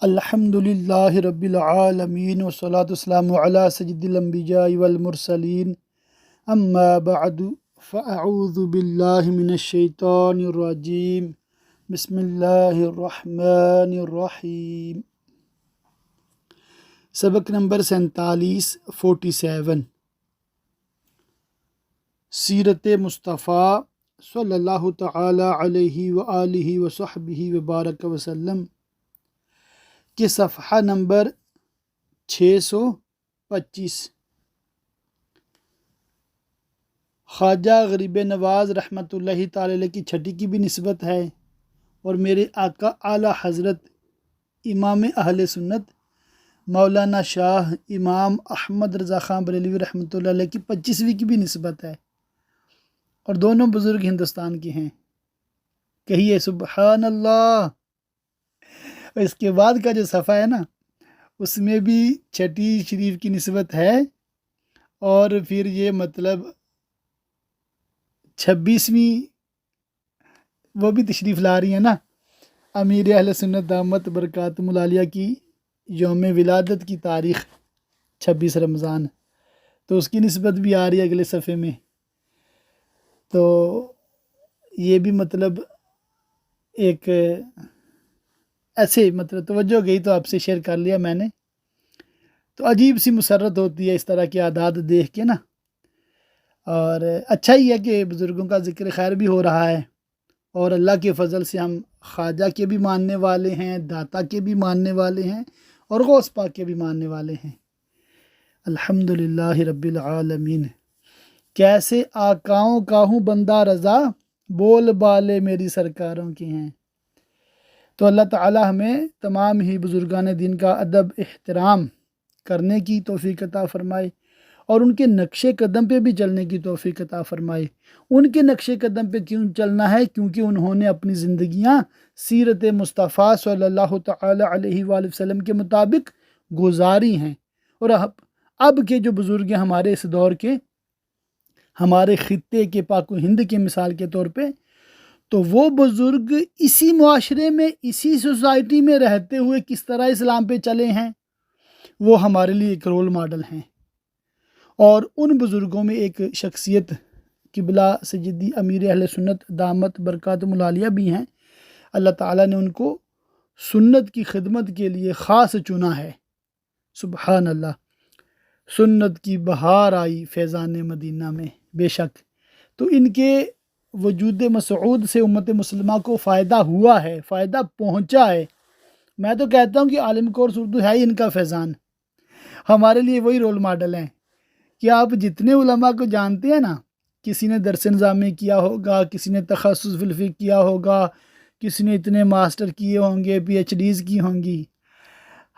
الحمدللہ رب العالمین والصلاة والسلام علی سید الانبیاء والمرسلین اما بعد فاعوذ باللہ من الشیطان الرجیم بسم اللہ الرحمن الرحیم۔ سبق نمبر 47 سیرت مصطفیٰ صلی اللہ تعالی علیہ وآلہ وصحبہ وبارک وسلم کے صفحہ نمبر 625۔ خواجہ غریب نواز رحمۃ اللہ تعالی علیہ کی چھٹی کی بھی نسبت ہے، اور میرے آقا اعلیٰ حضرت امام اہل سنت مولانا شاہ امام احمد رضا خان بریلوی رحمۃ اللہ علیہ کی 25ویں کی بھی نسبت ہے، اور دونوں بزرگ ہندوستان کے ہیں۔ کہیے سبحان اللہ۔ اس کے بعد کا جو صفحہ ہے نا، اس میں بھی چھٹی شریف کی نسبت ہے، اور پھر یہ مطلب 26ویں وہ بھی تشریف لا رہی ہے نا، امیر اہل سنت دامت برکاتہم العالیہ کی یوم ولادت کی تاریخ 26 رمضان، تو اس کی نسبت بھی آ رہی ہے اگلے صفحے میں۔ تو یہ بھی مطلب ایک ایسے مطلب توجہ گئی تو آپ سے شیئر کر لیا میں نے۔ تو عجیب سی مسرت ہوتی ہے اس طرح کے اعداد دیکھ کے نا، اور اچھا ہی ہے کہ بزرگوں کا ذکر خیر بھی ہو رہا ہے، اور اللہ کے فضل سے ہم خواجہ کے بھی ماننے والے ہیں، داتا کے بھی ماننے والے ہیں، اور غوث پاک کے بھی ماننے والے ہیں۔ الحمدللہ رب العالمین۔ کیسے آقاؤں کا ہوں بندہ رضا، بول بالے میری سرکاروں کے ہیں۔ تو اللہ تعالی ہمیں تمام ہی بزرگان دین کا ادب احترام کرنے کی توفیق عطا فرمائے، اور ان کے نقش قدم پہ بھی چلنے کی توفیق عطا فرمائے۔ ان کے نقش قدم پہ کیوں چلنا ہے؟ کیونکہ انہوں نے اپنی زندگیاں سیرت مصطفیٰ صلی اللہ تعالی علیہ وآلہ وسلم کے مطابق گزاری ہیں، اور اب کے جو بزرگ ہیں ہمارے اس دور کے، ہمارے خطے کے پاک و ہند کے مثال کے طور پہ، تو وہ بزرگ اسی معاشرے میں، اسی سوسائٹی میں رہتے ہوئے کس طرح اسلام پہ چلے ہیں، وہ ہمارے لیے ایک رول ماڈل ہیں۔ اور ان بزرگوں میں ایک شخصیت قبلہ سیدی امیر اہل سنت دامت برکاتہم العالیہ بھی ہیں۔ اللہ تعالیٰ نے ان کو سنت کی خدمت کے لیے خاص چنا ہے۔ سبحان اللہ۔ سنت کی بہار آئی فیضان مدینہ میں، بے شک۔ تو ان کے وجود مسعود سے امت مسلمہ کو فائدہ ہوا ہے، فائدہ پہنچا ہے۔ میں تو کہتا ہوں کہ عالم کورس اردو ہے ہی ان کا فیضان۔ ہمارے لیے وہی رول ماڈل ہیں کہ آپ جتنے علماء کو جانتے ہیں نا، کسی نے درس نظامی کیا ہوگا، کسی نے تخصص فی الفقہ کیا ہوگا، کسی نے اتنے ماسٹر کیے ہوں گے، پی ایچ ڈیز کی ہوں گی۔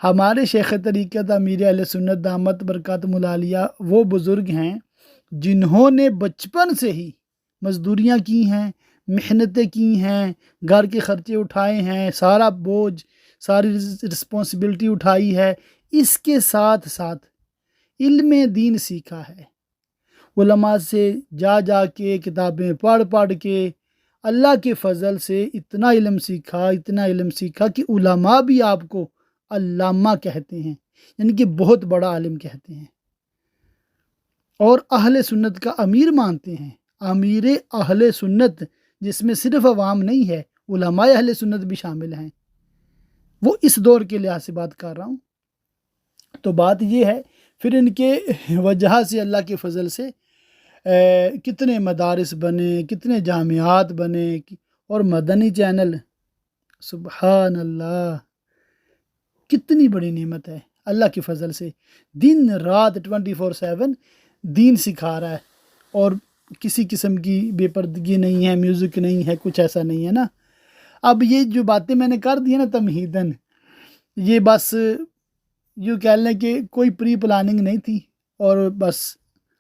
ہمارے شیخ طریقت امیر اہل سنت دامت برکاتہم العالیہ وہ بزرگ ہیں جنہوں نے بچپن سے ہی مزدوریاں کی ہیں، محنتیں کی ہیں، گھر کے خرچے اٹھائے ہیں، سارا بوجھ، ساری رسپانسبلٹی اٹھائی ہے، اس کے ساتھ ساتھ علم دین سیکھا ہے۔ علماء سے جا جا کے کتابیں پڑھ پڑھ کے اللہ کے فضل سے اتنا علم سیکھا کہ علماء بھی آپ کو علامہ کہتے ہیں، یعنی کہ بہت بڑا عالم کہتے ہیں، اور اہل سنت کا امیر مانتے ہیں۔ امیر اہل سنت جس میں صرف عوام نہیں ہے، علماء اہل سنت بھی شامل ہیں۔ وہ اس دور کے لحاظ سے بات کر رہا ہوں۔ تو بات یہ ہے، پھر ان کے وجہ سے اللہ کے فضل سے کتنے مدارس بنے، کتنے جامعات بنے، اور مدنی چینل، سبحان اللہ، کتنی بڑی نعمت ہے اللہ کے فضل سے۔ دن رات 24/7 دین سکھا رہا ہے، اور کسی قسم کی بے پردگی نہیں ہے، میوزک نہیں ہے، کچھ ایسا نہیں ہے نا۔ اب یہ جو باتیں میں نے کر دی نا تمہیداً، یہ بس یوں کہہ لیں کہ کوئی پری پلاننگ نہیں تھی، اور بس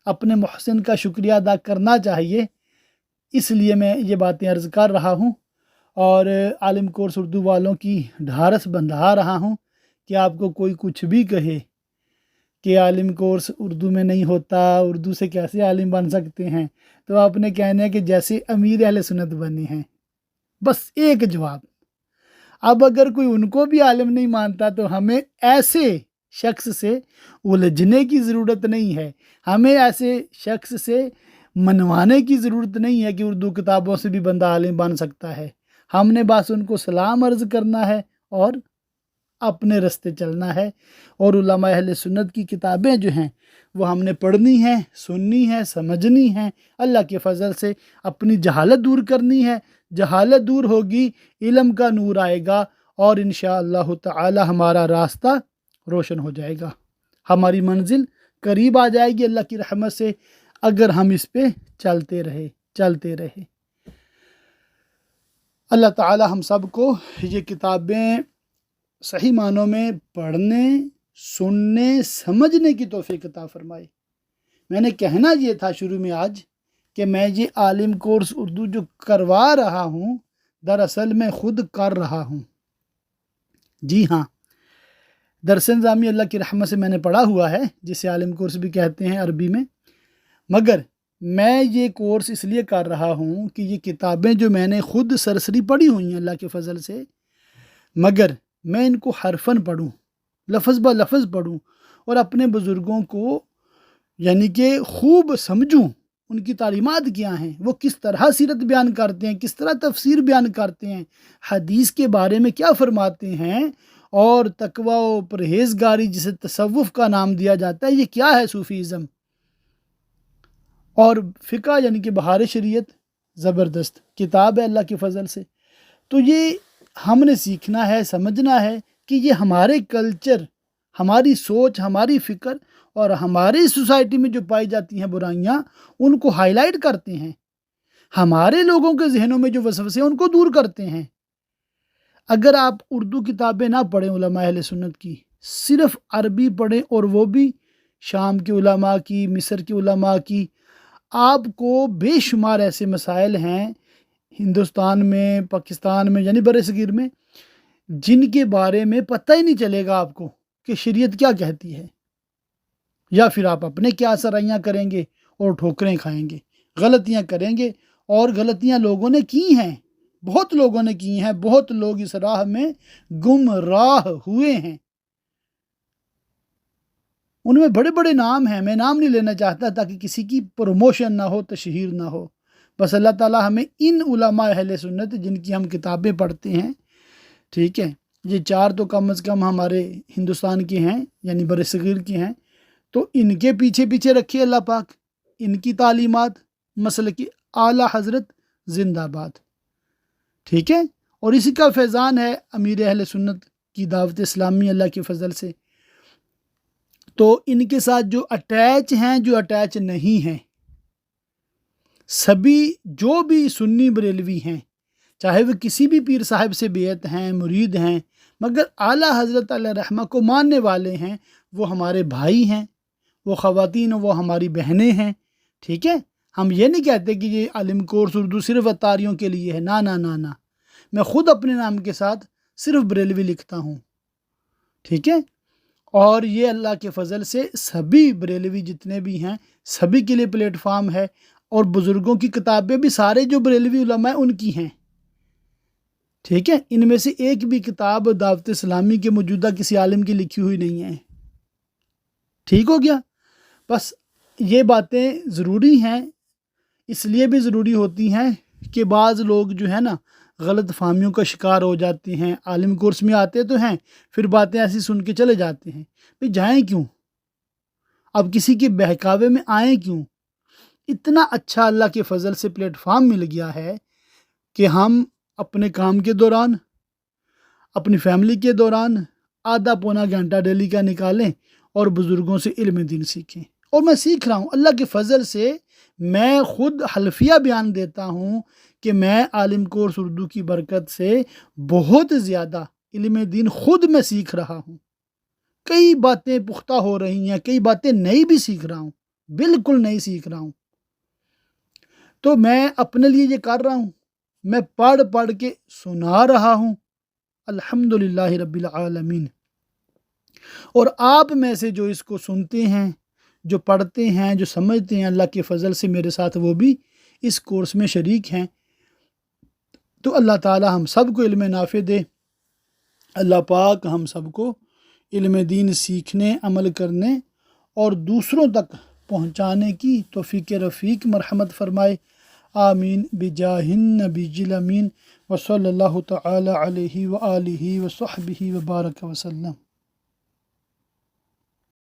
اپنے محسن کا شکریہ ادا کرنا چاہیے، اس لیے میں یہ باتیں عرض کر رہا ہوں، اور عالم کورس اردو والوں کی ڈھارس بندھا رہا ہوں کہ آپ کو کوئی کچھ بھی کہے کہ عالم کورس اردو میں نہیں ہوتا، اردو سے کیسے عالم بن سکتے ہیں، تو آپ نے کہنا ہے کہ جیسے امیر اہل سنت بنے ہیں۔ بس ایک جواب، اب اگر کوئی ان کو بھی عالم نہیں مانتا تو ہمیں ایسے شخص سے الجھنے کی ضرورت نہیں ہے، ہمیں ایسے شخص سے منوانے کی ضرورت نہیں ہے کہ اردو کتابوں سے بھی بندہ عالم بن سکتا ہے۔ ہم نے بس ان کو سلام عرض کرنا ہے اور اپنے رستے چلنا ہے، اور علماء اہل سنت کی کتابیں جو ہیں وہ ہم نے پڑھنی ہیں، سننی ہیں، سمجھنی ہیں، اللہ کے فضل سے اپنی جہالت دور کرنی ہے۔ جہالت دور ہوگی، علم کا نور آئے گا، اور انشاءاللہ تعالی ہمارا راستہ روشن ہو جائے گا، ہماری منزل قریب آ جائے گی اللہ کی رحمت سے، اگر ہم اس پہ چلتے رہے۔ اللہ تعالی ہم سب کو یہ کتابیں صحیح معنوں میں پڑھنے، سننے، سمجھنے کی توفیق عطا فرمائے۔ میں نے کہنا یہ تھا شروع میں آج کہ میں یہ عالم کورس اردو جو کروا رہا ہوں، دراصل میں خود کر رہا ہوں۔ جی ہاں، درس نظامی اللہ کی رحمت سے میں نے پڑھا ہوا ہے، جسے عالم کورس بھی کہتے ہیں عربی میں، مگر میں یہ کورس اس لیے کر رہا ہوں کہ یہ کتابیں جو میں نے خود سرسری پڑھی ہوئی ہیں اللہ کے فضل سے، مگر میں ان کو حرفاً پڑھوں، لفظ با لفظ پڑھوں، اور اپنے بزرگوں کو یعنی کہ خوب سمجھوں، ان کی تعلیمات کیا ہیں، وہ کس طرح سیرت بیان کرتے ہیں، کس طرح تفسیر بیان کرتے ہیں، حدیث کے بارے میں کیا فرماتے ہیں، اور تقوی و پرہیزگاری جسے تصوف کا نام دیا جاتا ہے، یہ کیا ہے صوفیزم، اور فقہ یعنی کہ بہار شریعت زبردست کتاب ہے اللہ کے فضل سے۔ تو یہ ہم نے سیکھنا ہے، سمجھنا ہے کہ یہ ہمارے کلچر، ہماری سوچ، ہماری فکر اور ہماری سوسائٹی میں جو پائی جاتی ہیں برائیاں، ان کو ہائی لائٹ کرتے ہیں، ہمارے لوگوں کے ذہنوں میں جو وسوسے ہیں ان کو دور کرتے ہیں۔ اگر آپ اردو کتابیں نہ پڑھیں علماء اہل سنت کی، صرف عربی پڑھیں، اور وہ بھی شام کے علماء کی، مصر کے علماء کی، آپ کو بے شمار ایسے مسائل ہیں ہندوستان میں، پاکستان میں، یعنی بر صغیر میں، جن کے بارے میں پتہ ہی نہیں چلے گا آپ کو کہ شریعت کیا کہتی ہے، یا پھر آپ اپنے کیا سرائیاں کریں گے اور ٹھوکریں کھائیں گے، غلطیاں کریں گے، اور غلطیاں لوگوں نے کی ہیں، بہت لوگوں نے کی ہیں، بہت لوگ اس راہ میں گمراہ ہوئے ہیں، ان میں بڑے بڑے نام ہیں، میں نام نہیں لینا چاہتا تاکہ کسی کی پروموشن نہ ہو، تشہیر نہ ہو، بس اللہ تعالیٰ ہمیں ان علماء اہل سنت جن کی ہم کتابیں پڑھتے ہیں، ٹھیک ہے، یہ 4 تو کم از کم ہمارے ہندوستان کے ہیں، یعنی بر صغیر کے ہیں، تو ان کے پیچھے پیچھے رکھیے اللہ پاک، ان کی تعلیمات، مسلک اعلیٰ حضرت زندہ باد، ٹھیک ہے، اور اسی کا فیضان ہے امیر اہل سنت کی دعوت اسلامی اللہ کے فضل سے۔ تو ان کے ساتھ جو اٹیچ ہیں، جو اٹیچ نہیں ہیں، سبھی جو بھی سنی بریلوی ہیں، چاہے وہ کسی بھی پیر صاحب سے بیعت ہیں، مرید ہیں، مگر اعلیٰ حضرت علیہ رحمہ کو ماننے والے ہیں، وہ ہمارے بھائی ہیں، وہ خواتین، وہ ہماری بہنیں ہیں، ٹھیک ہے۔ ہم یہ نہیں کہتے کہ یہ عالم کورس اردو صرف اتاریوں کے لیے ہے، نہ نہ نہ نہ، میں خود اپنے نام کے ساتھ صرف بریلوی لکھتا ہوں، ٹھیک ہے، اور یہ اللہ کے فضل سے سبھی بریلوی جتنے بھی ہیں سبھی کے لیے پلیٹ فارم ہے، اور بزرگوں کی کتابیں بھی سارے جو بریلوی علماء ہیں ان کی ہیں، ٹھیک ہے، ان میں سے ایک بھی کتاب دعوت اسلامی کے موجودہ کسی عالم کی لکھی ہوئی نہیں ہے، ٹھیک ہو گیا۔ بس یہ باتیں ضروری ہیں، اس لیے بھی ضروری ہوتی ہیں کہ بعض لوگ جو ہے نا غلط فہمیوں کا شکار ہو جاتے ہیں، عالم کورس میں آتے تو ہیں، پھر باتیں ایسی سن کے چلے جاتے ہیں، بھئی جائیں کیوں، اب کسی کے بہکاوے میں آئیں کیوں؟ اتنا اچھا اللہ کے فضل سے پلیٹ فارم مل گیا ہے کہ ہم اپنے کام کے دوران، اپنی فیملی کے دوران آدھا پونا گھنٹہ ڈیلی کا نکالیں اور بزرگوں سے علم دین سیکھیں، اور میں سیکھ رہا ہوں اللہ کے فضل سے۔ میں خود حلفیہ بیان دیتا ہوں کہ میں عالم کورس اردو کی برکت سے بہت زیادہ علم دین خود میں سیکھ رہا ہوں، کئی باتیں پختہ ہو رہی ہیں، کئی باتیں نئی بھی سیکھ رہا ہوں، بالکل نئی سیکھ رہا ہوں، تو میں اپنے لیے یہ کر رہا ہوں، میں پڑھ کے سنا رہا ہوں، الحمدللہ رب العالمین، اور آپ میں سے جو اس کو سنتے ہیں، جو پڑھتے ہیں، جو سمجھتے ہیں، اللہ کے فضل سے میرے ساتھ وہ بھی اس کورس میں شریک ہیں، تو اللہ تعالی ہم سب کو علم نافع دے، اللہ پاک ہم سب کو علم دین سیکھنے، عمل کرنے اور دوسروں تک پہنچانے کی توفیق رفیق مرحمت فرمائے، آمین بجاہ النبی الامین وصلی اللہ تعالی علیہ وآلہ وصحبہ وبارک وسلم۔